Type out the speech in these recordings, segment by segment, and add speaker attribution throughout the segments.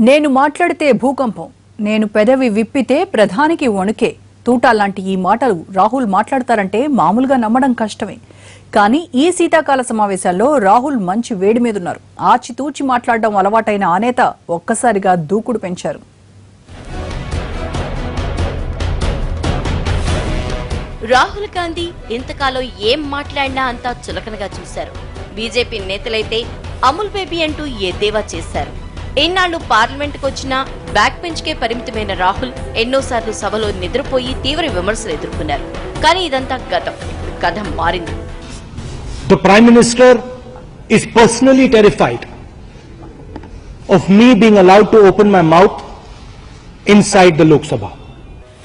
Speaker 1: నేను మాట్లాడితే భూకంపం, నేను పెదవి విప్పితే ప్రధానికి వణుకే. తూటాలాంటి ఈ మాటలు రాహుల్ మాట్లాడతారంటే మామూలుగా నమ్మడం కష్టమే. కానీ ఈ శీతాకాల సమావేశాల్లో రాహుల్ మంచి వేడి మీదున్నారు. ఆచితూచి మాట్లాడడం అలవాటైన ఆ నేత ఒక్కసారిగా దూకుడు పెంచారు.
Speaker 2: రాహుల్ గాంధీ ఇంతకాలం ఏం మాట్లాడినా అంతా చులకనగా చూశారు. బీజేపీ నేతలైతే అమూల్ బేబీ అంటూ ఎద్దేవా చేశారు. ఎన్నాళ్లు పార్లమెంట్కు వచ్చినా బ్యాక్ బెంచ్ కే పరిమితమైన రాహుల్ ఎన్నోసార్లు సభలో నిద్రపోయి తీవ్ర విమర్శలు ఎదుర్కొన్నారు. కానీ ఇదంతా గతం. కథ మారింది.
Speaker 3: The Prime Minister is personally terrified of me being allowed to open my mouth inside the Lok Sabha.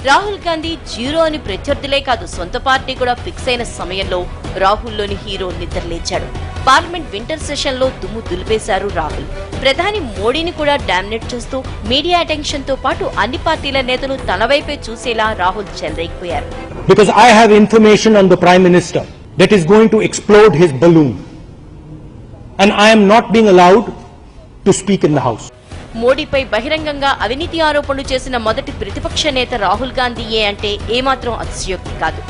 Speaker 2: Rahul Gandhi zero అని ప్రత్యర్థులే కాదు, సొంత పార్టీ కూడా ఫిక్స్ అయిన సమయంలో రాహుల్లోని హీరో నిద్రలేచాడు. పార్లమెంట్ వింటర్ సెషన్ లో దుమ్ము దులిపేశారు రాహుల్. ప్రధాని మోడీని కూడా డామినేట్ చేస్తూ మీడియా అటెన్షన్ తో పాటు అన్ని పార్టీల నేతలు తన వైపే చూసేలా Rahul చెలరేగిపోయారు.
Speaker 3: Because I have information on the Prime Minister that is going to explode his balloon, and I am not being allowed to speak in the House.
Speaker 2: మోడీపై బహిరంగంగా అవినీతి ఆరోపణలు చేసిన మొదటి ప్రతిపక్ష నేత రాహుల్ గాంధీయే అంటే ఏమాత్రం అతిశయోక్తి కాదు.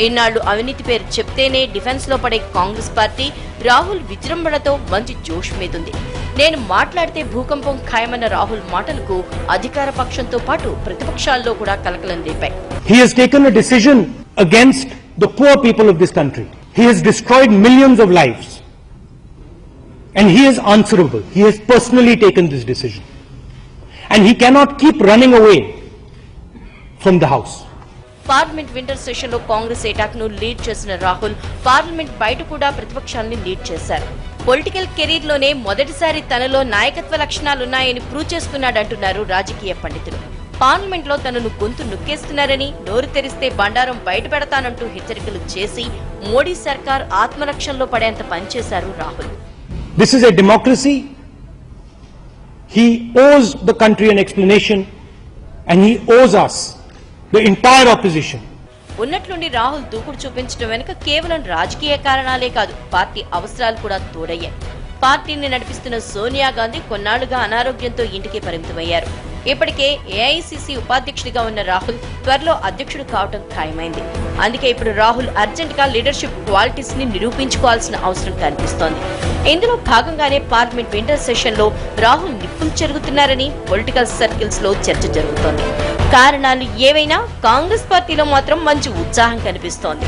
Speaker 2: ఇన్నాళ్లు అవినీతి పేరు చెప్తేనే డిఫెన్స్ లో పడే కాంగ్రెస్ పార్టీ రాహుల్ విజృంభణతో మంచి జోష్ మీదుంది. నేను మాట్లాడితే భూకంపం ఖాయమన్న రాహుల్ మాటలకు అధికార పక్షంతో పాటు ప్రతిపక్షాల్లో కూడా కలకలం రేపాయి.
Speaker 3: He has taken a decision against the poor people of this country. He has destroyed millions of lives. And he is answerable. He has personally taken this decision. And he cannot keep running away from the House.
Speaker 2: Parliament winter session లో Congress attack ను lead చేసిన Rahul parliament బయట కూడా ప్రతిపక్షాన్ని lead చేశారు. Political career లోనే మొదటిసారి తనలో నాయకత్వ లక్షణాలున్నాయని ప్రూవ్ చేసుకున్నాడంటున్నారు రాజకీయ పండితులు. పార్లమెంట్ లో తనను గొంతు నొక్కేస్తున్నారని, నోరు తెరిస్తే బండారం బయట పెడతానంటూ హెచ్చరికలు చేసి మోడీ సర్కార్ ఆత్మరక్షణలో పడేంత పనిచేశారు Rahul.
Speaker 3: This is a democracy. He owes the country an explanation, and he owes us, the entire opposition.
Speaker 2: ఉన్నట్లుండి రాహుల్ దూకుడు చూపించడం వెనుక కేవలం రాజకీయ కారణాలే కాదు, పార్టీ అవసరాలు కూడా తోడయ్యాయి. పార్టీని నడిపిస్తున్న సోనియా గాంధీ కొన్నాళ్లుగా అనారోగ్యంతో ఇంటికి పరిమితమయ్యారు. ఇప్పటికే ఏఐసీసీ ఉపాధ్యక్షుడిగా ఉన్న రాహుల్ త్వరలో అధ్యక్షుడు కావడం ఖాయమైంది. అందుకే ఇప్పుడు రాహుల్ అర్జెంట్ గా లీడర్షిప్ క్వాలిటీస్ ని నిరూపించుకోవాల్సిన అవసరం కనిపిస్తోంది. ఇందులో భాగంగానే పార్లమెంట్ వింటర్ సెషన్ లో రాహుల్ నిప్పులు చెరుగుతున్నారని పొలిటికల్ సర్కిల్స్ లో చర్చ జరుగుతోంది. కారణాలు ఏవైనా కాంగ్రెస్ పార్టీలో మాత్రం మంచి ఉత్సాహం కనిపిస్తోంది.